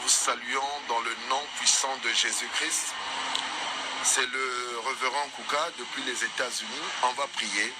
vous saluons dans le nom puissant de Jésus-Christ. C'est le révérend Kouka depuis les États-Unis. On va prier.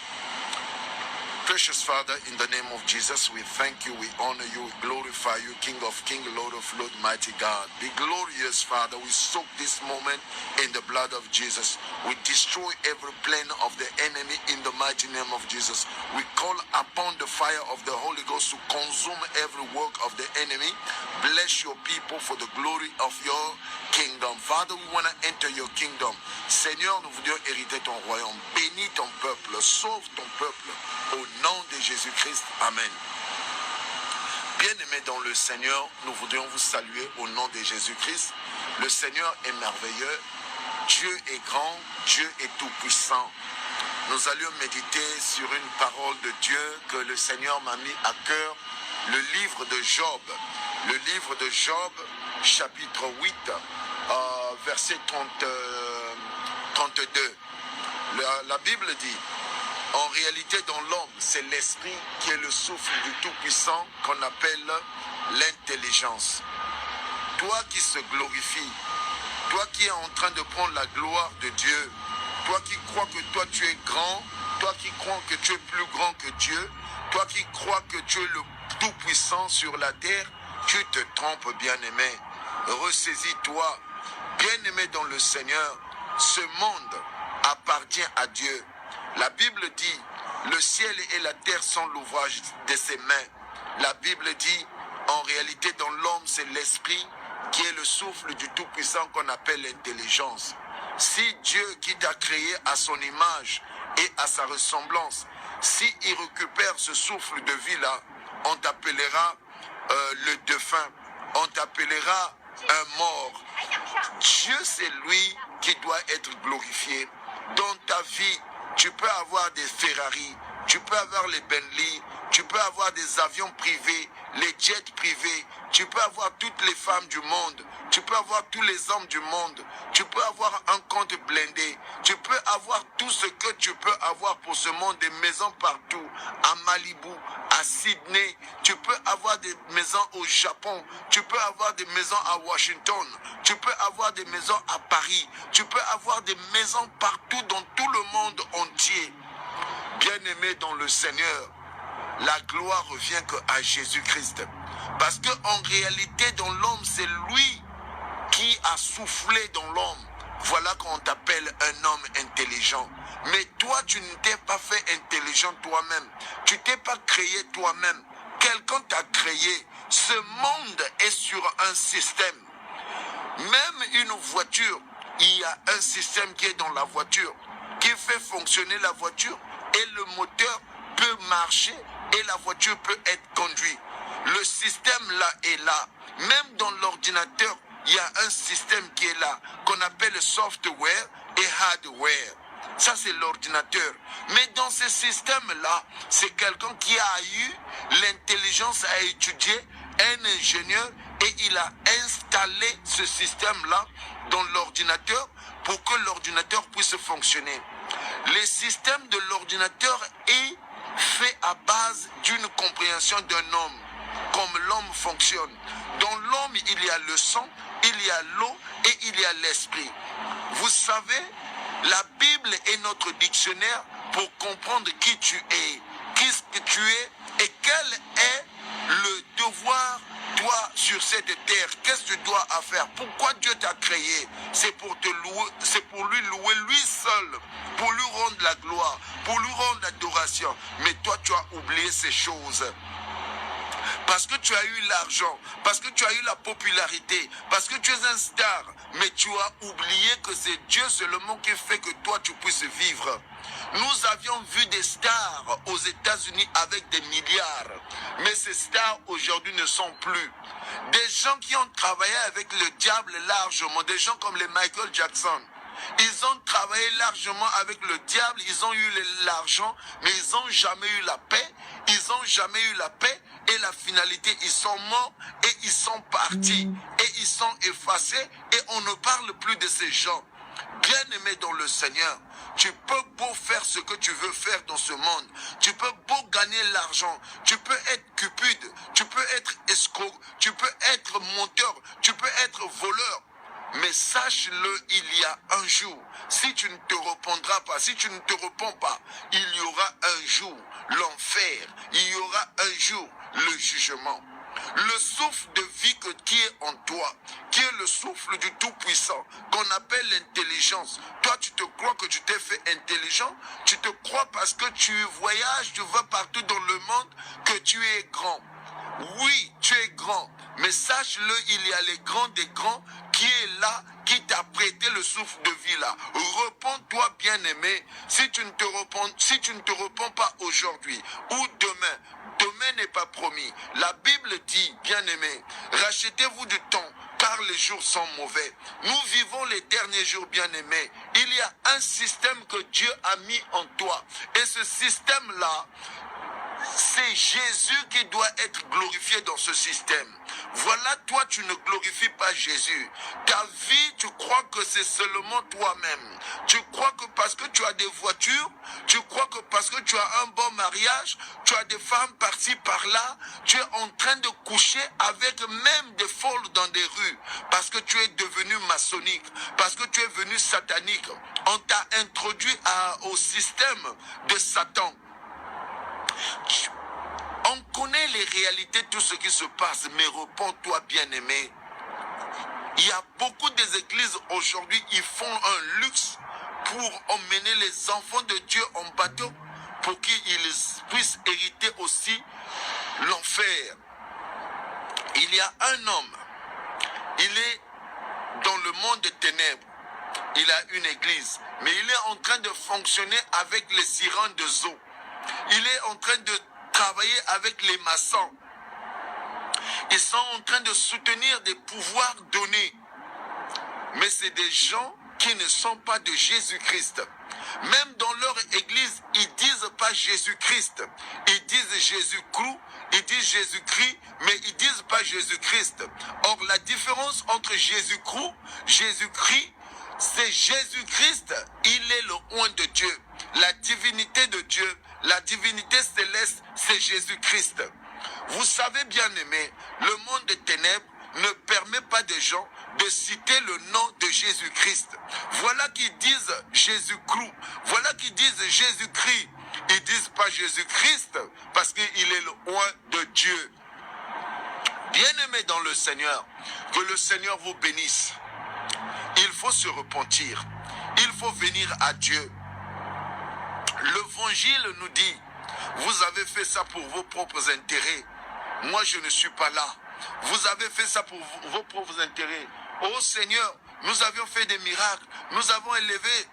Precious Father, in the name of Jesus, we thank you, we honor you, we glorify you, King of Kings, Lord of Lords, mighty God. Be glorious, Father. We soak this moment in the blood of Jesus. We destroy every plan of the enemy in the mighty name of Jesus. We call upon the fire of the Holy Ghost to consume every work of the enemy. Bless your people for the glory of your kingdom. Father, we want to enter your kingdom. Seigneur, nous voudrions hériter ton royaume. Bénis ton peuple, sauve ton peuple. Au nom de Jésus-Christ, Amen. Bien-aimés dans le Seigneur, nous voudrions vous saluer au nom de Jésus-Christ. Le Seigneur est merveilleux, Dieu est grand, Dieu est tout-puissant. Nous allions méditer sur une parole de Dieu que le Seigneur m'a mis à cœur, le livre de Job. Le livre de Job, chapitre 8, verset 32. La Bible dit: en réalité, dans l'homme, c'est l'esprit qui est le souffle du Tout-Puissant qu'on appelle l'intelligence. Toi qui se glorifie, toi qui es en train de prendre la gloire de Dieu, toi qui crois que toi tu es grand, toi qui crois que tu es plus grand que Dieu, toi qui crois que tu es le Tout-Puissant sur la terre, tu te trompes, bien-aimé. Ressaisis-toi, bien-aimé dans le Seigneur. Ce monde appartient à Dieu. La Bible dit, le ciel et la terre sont l'ouvrage de ses mains. La Bible dit, en réalité, dans l'homme, c'est l'esprit qui est le souffle du Tout-Puissant qu'on appelle l'intelligence. Si Dieu qui t'a créé à son image et à sa ressemblance, si il récupère ce souffle de vie-là, on t'appellera le défunt, on t'appellera un mort. Dieu, c'est lui qui doit être glorifié. Dans ta vie, tu peux avoir des Ferrari, tu peux avoir les Bentley, tu peux avoir des avions privés, les jets privés, tu peux avoir toutes les femmes du monde, tu peux avoir tous les hommes du monde, tu peux avoir un compte blindé, tu peux avoir tout ce que tu peux avoir pour ce monde, des maisons partout, à Malibu, à Sydney, tu peux avoir des maisons au Japon, tu peux avoir des maisons à Washington, tu peux avoir des maisons à Paris, tu peux avoir des maisons partout dans tout le monde entier. Bien-aimé dans le Seigneur, la gloire revient qu'à Jésus-Christ. Parce qu'en réalité, dans l'homme, c'est lui qui a soufflé dans l'homme. Voilà qu'on t'appelle un homme intelligent. Mais toi, tu ne t'es pas fait intelligent toi-même. Tu ne t'es pas créé toi-même. Quelqu'un t'a créé. Ce monde est sur un système. Même une voiture, il y a un système qui est dans la voiture, qui fait fonctionner la voiture, et le moteur peut marcher et la voiture peut être conduite. Le système là est là. Même dans l'ordinateur, il y a un système qui est là, qu'on appelle software et hardware. Ça, c'est l'ordinateur. Mais dans ce système-là, c'est quelqu'un qui a eu l'intelligence à étudier, un ingénieur, et il a installé ce système-là dans l'ordinateur pour que l'ordinateur puisse fonctionner. Le système de l'ordinateur est fait à base d'une compréhension d'un homme, comme l'homme fonctionne. Dans l'homme, il y a le sang, il y a l'eau et il y a l'esprit. Vous savez, la Bible est notre dictionnaire pour comprendre qui tu es, qu'est-ce que tu es et quel est le devoir, toi, sur cette terre. Qu'est-ce que tu dois à faire? Pourquoi Dieu t'a créé? C'est pour te louer, c'est pour lui louer lui seul, pour lui rendre la gloire, pour lui rendre l'adoration. Mais toi, tu as oublié ces choses. Parce que tu as eu l'argent, parce que tu as eu la popularité, parce que tu es un star, mais tu as oublié que c'est Dieu seulement qui fait que toi tu puisses vivre. Nous avions vu des stars aux États-Unis avec des milliards, mais ces stars aujourd'hui ne sont plus. Des gens qui ont travaillé avec le diable largement, des gens comme les Michael Jackson. Ils ont travaillé largement avec le diable, ils ont eu l'argent, mais ils n'ont jamais eu la paix. Ils n'ont jamais eu la paix et la finalité, ils sont morts et ils sont partis et ils sont effacés et on ne parle plus de ces gens. Bien-aimés dans le Seigneur, Tu peux beau faire ce que tu veux faire dans ce monde. Tu peux beau gagner l'argent. Tu peux être cupide. Tu peux être escroc. Tu peux être menteur. Tu peux être voleur. Mais sache-le, il y a un jour, si tu ne te rependras pas, si tu ne te repens pas, il y aura un jour l'enfer, il y aura un jour le jugement. Le souffle de vie qui est en toi, qui est le souffle du Tout-Puissant, qu'on appelle l'intelligence. Toi, tu te crois que tu t'es fait intelligent, tu te crois parce que tu voyages, tu vas partout dans le monde, que tu es grand. Oui, tu es grand, mais sache-le, il y a les grands des grands qui est là, qui t'a prêté le souffle de vie là. Repends-toi, bien-aimé, si tu ne te repens pas aujourd'hui ou demain. Demain n'est pas promis. La Bible dit, bien-aimé, rachetez-vous du temps, car les jours sont mauvais. Nous vivons les derniers jours, bien-aimés. Il y a un système que Dieu a mis en toi. Et ce système-là, c'est Jésus qui doit être glorifié dans ce système. Voilà, toi, tu ne glorifies pas Jésus. Ta vie, tu crois que c'est seulement toi-même. Tu crois que parce que tu as des voitures, tu crois que parce que tu as un bon mariage, tu as des femmes par-ci, par-là, tu es en train de coucher avec même des folles dans des rues, parce que tu es devenu maçonnique, parce que tu es venu satanique. On t'a introduit au système de Satan. On connaît les réalités, tout ce qui se passe, mais repens-toi, bien-aimé. Il y a beaucoup des églises aujourd'hui, ils font un luxe pour emmener les enfants de Dieu en bateau, pour qu'ils puissent hériter aussi l'enfer. Il y a un homme, il est dans le monde des ténèbres, il a une église, mais il est en train de fonctionner avec les sirènes de Zo. Il est en train de travailler avec les maçons. Ils sont en train de soutenir des pouvoirs donnés. Mais c'est des gens qui ne sont pas de Jésus-Christ. Même dans leur église, ils ne disent pas Jésus-Christ. Ils disent Jésus-Christ, ils disent Jésus-Christ, mais ils ne disent pas Jésus-Christ. Or, la différence entre Jésus-Christ, c'est Jésus-Christ, il est le oint de Dieu. La divinité de Dieu, la divinité céleste, c'est Jésus-Christ. Vous savez, bien aimé, le monde des ténèbres ne permet pas des gens de citer le nom de Jésus-Christ. Voilà qui disent Jésus-Christ. Voilà qui disent Jésus-Christ. Ils ne disent pas Jésus-Christ parce qu'il est le oint de Dieu. Bien-aimé dans le Seigneur, que le Seigneur vous bénisse. Il faut se repentir. Il faut venir à Dieu. L'évangile nous dit, vous avez fait ça pour vos propres intérêts. Moi, je ne suis pas là. Vous avez fait ça pour vos propres intérêts. Oh Seigneur, nous avions fait des miracles. Nous avons élevé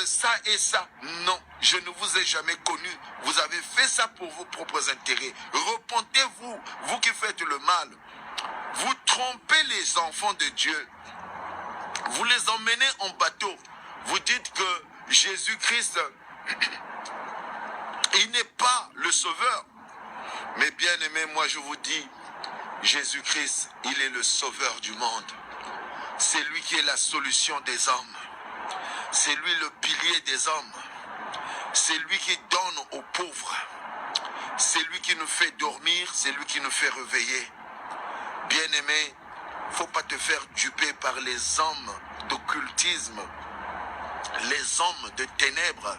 ça et ça. Non, je ne vous ai jamais connu. Vous avez fait ça pour vos propres intérêts. Repentez-vous, vous qui faites le mal. Vous trompez les enfants de Dieu. Vous les emmenez en bateau. Vous dites que Jésus-Christ, il n'est pas le sauveur. Mais bien aimé, moi je vous dis, Jésus-Christ, il est le sauveur du monde. C'est lui qui est la solution des hommes. C'est lui le pilier des hommes. C'est lui qui donne aux pauvres. C'est lui qui nous fait dormir, c'est lui qui nous fait réveiller. Bien aimé, il ne faut pas te faire duper par les hommes d'occultisme, les hommes de ténèbres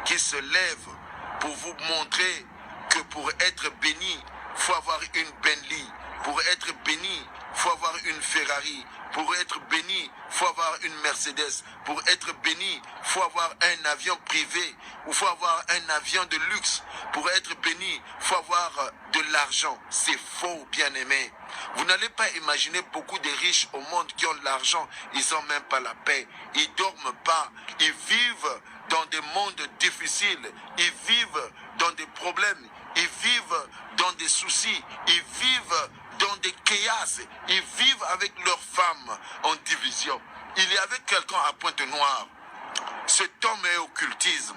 qui se lèvent pour vous montrer que pour être béni, il faut avoir une Bentley. Pour être béni, il faut avoir une Ferrari. Pour être béni, il faut avoir une Mercedes. Pour être béni, il faut avoir un avion privé. Il faut avoir un avion de luxe. Pour être béni, il faut avoir de l'argent. C'est faux, bien-aimé. Vous n'allez pas imaginer beaucoup de riches au monde qui ont de l'argent. Ils n'ont même pas la paix. Ils ne dorment pas. Ils vivent dans des mondes difficiles. Ils vivent dans des problèmes. Ils vivent dans des soucis. Ils vivent dans des chaos. Ils vivent avec leurs femmes en division. Il y avait quelqu'un à Pointe-Noire. Cet homme est occultisme.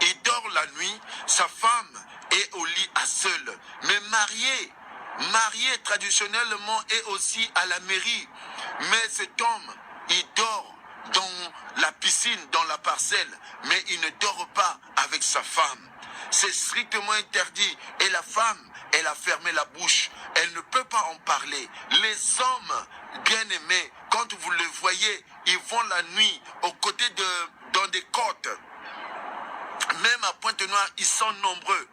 Il dort la nuit. Sa femme est au lit à seule. Mais marié traditionnellement est aussi à la mairie. Mais cet homme, il dort dans la piscine, dans la parcelle, mais il ne dort pas avec sa femme. C'est strictement interdit. Et la femme, elle a fermé la bouche. Elle ne peut pas en parler. Les hommes bien-aimés, quand vous les voyez, ils vont la nuit aux côtés dans des côtes. Même à Pointe-Noire, ils sont nombreux.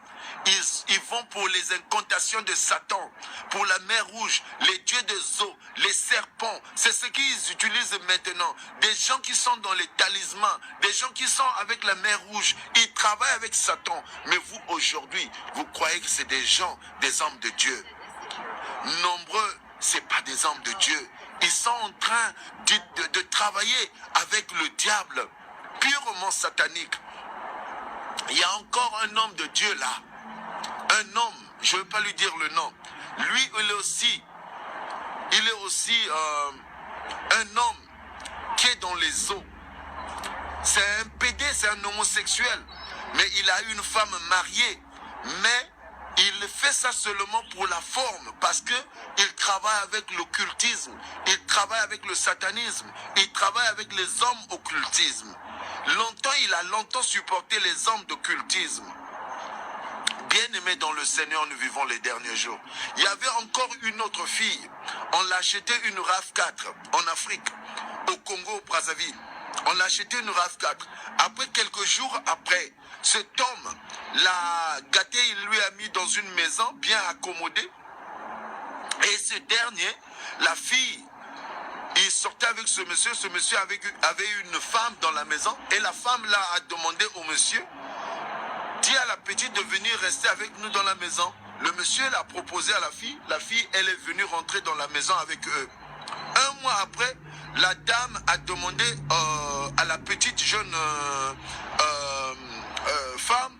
Ils vont pour les incantations de Satan, pour la mer rouge, les dieux des eaux, les serpents. C'est ce qu'ils utilisent maintenant. Des gens qui sont dans les talismans, des gens qui sont avec la mer rouge. Ils travaillent avec Satan. Mais vous, aujourd'hui, vous croyez que c'est des gens, des hommes de Dieu. Nombreux, ce n'est pas des hommes de Dieu. Ils sont en train de travailler avec le diable, purement satanique. Il y a encore un homme de Dieu là. Un homme, je ne veux pas lui dire le nom. Lui, il est aussi un homme qui est dans les eaux. C'est un pédé, c'est un homosexuel. Mais il a une femme mariée. Mais il fait ça seulement pour la forme. Parce qu'il travaille avec l'occultisme. Il travaille avec le satanisme. Il travaille avec les hommes occultisme. Il a longtemps supporté les hommes d'occultisme. Bien-aimés dans le Seigneur, nous vivons les derniers jours. Il y avait encore une autre fille. On l'a acheté une RAV4 en Afrique, au Congo, au Brazzaville. On l'a acheté une RAV4. Après, quelques jours après, cet homme l'a gâté, il lui a mis dans une maison bien accommodée. Et ce dernier, la fille, il sortait avec ce monsieur avait une femme dans la maison. Et la femme là a demandé au monsieur, dis à la petite de venir rester avec nous dans la maison. Le monsieur l'a proposé à la fille, elle est venue rentrer dans la maison avec eux. Un mois après, la dame a demandé à la petite jeune femme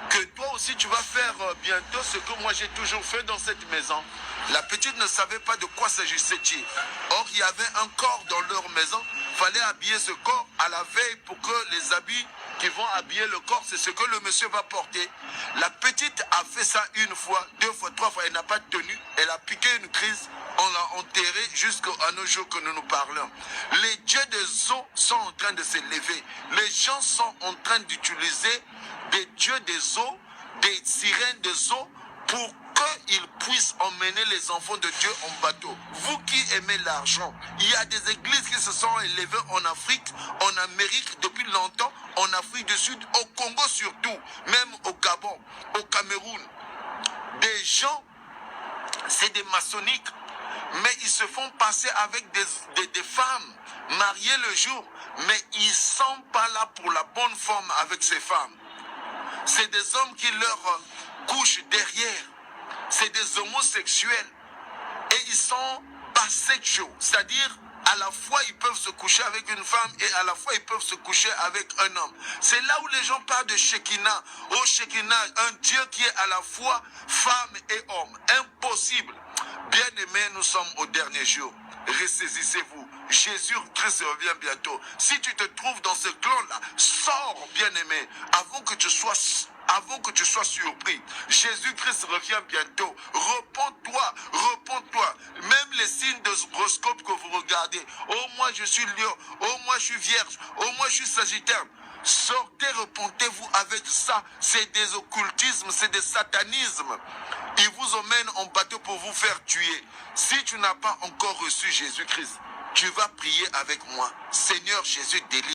que toi aussi tu vas faire bientôt ce que moi j'ai toujours fait dans cette maison. La petite ne savait pas de quoi s'agissait-il. Or, il y avait un corps dans leur maison. Il fallait habiller ce corps à la veille pour que les habits qui vont habiller le corps, c'est ce que le monsieur va porter. La petite a fait ça une fois, deux fois, trois fois. Elle n'a pas tenu. Elle a piqué une crise. On l'a enterrée jusqu'à nos jours que nous nous parlons. Les dieux des eaux sont en train de s'élever. Les gens sont en train d'utiliser des dieux des eaux, des sirènes des eaux pour qu'ils puissent emmener les enfants de Dieu en bateau. Vous qui aimez l'argent, il y a des églises qui se sont élevées en Afrique, en Amérique depuis longtemps, en Afrique du Sud, au Congo surtout, même au Gabon, au Cameroun. Des gens, c'est des maçonniques, mais ils se font passer avec des femmes mariées le jour, mais ils ne sont pas là pour la bonne forme avec ces femmes. C'est des hommes qui leur couchent derrière. C'est des homosexuels. Et ils sont bisexuels. C'est-à-dire, à la fois, ils peuvent se coucher avec une femme et à la fois, ils peuvent se coucher avec un homme. C'est là où les gens parlent de Shekinah. Oh, Shekinah, un Dieu qui est à la fois femme et homme. Impossible. Bien-aimés, nous sommes au dernier jour. Ressaisissez-vous. Jésus-Christ revient bientôt. Si tu te trouves dans ce clan-là, sors, bien-aimé, avant que tu sois surpris. Jésus-Christ revient bientôt. Repends-toi. Même les signes de horoscope que vous regardez. Oh, moi je suis lion. Oh, moi je suis vierge. Oh, moi je suis sagittaire. Sortez, repentez-vous avec ça. C'est des occultismes, c'est des satanismes. Ils vous emmènent en bateau pour vous faire tuer. Si tu n'as pas encore reçu Jésus-Christ, tu vas prier avec moi. Seigneur Jésus, délivre.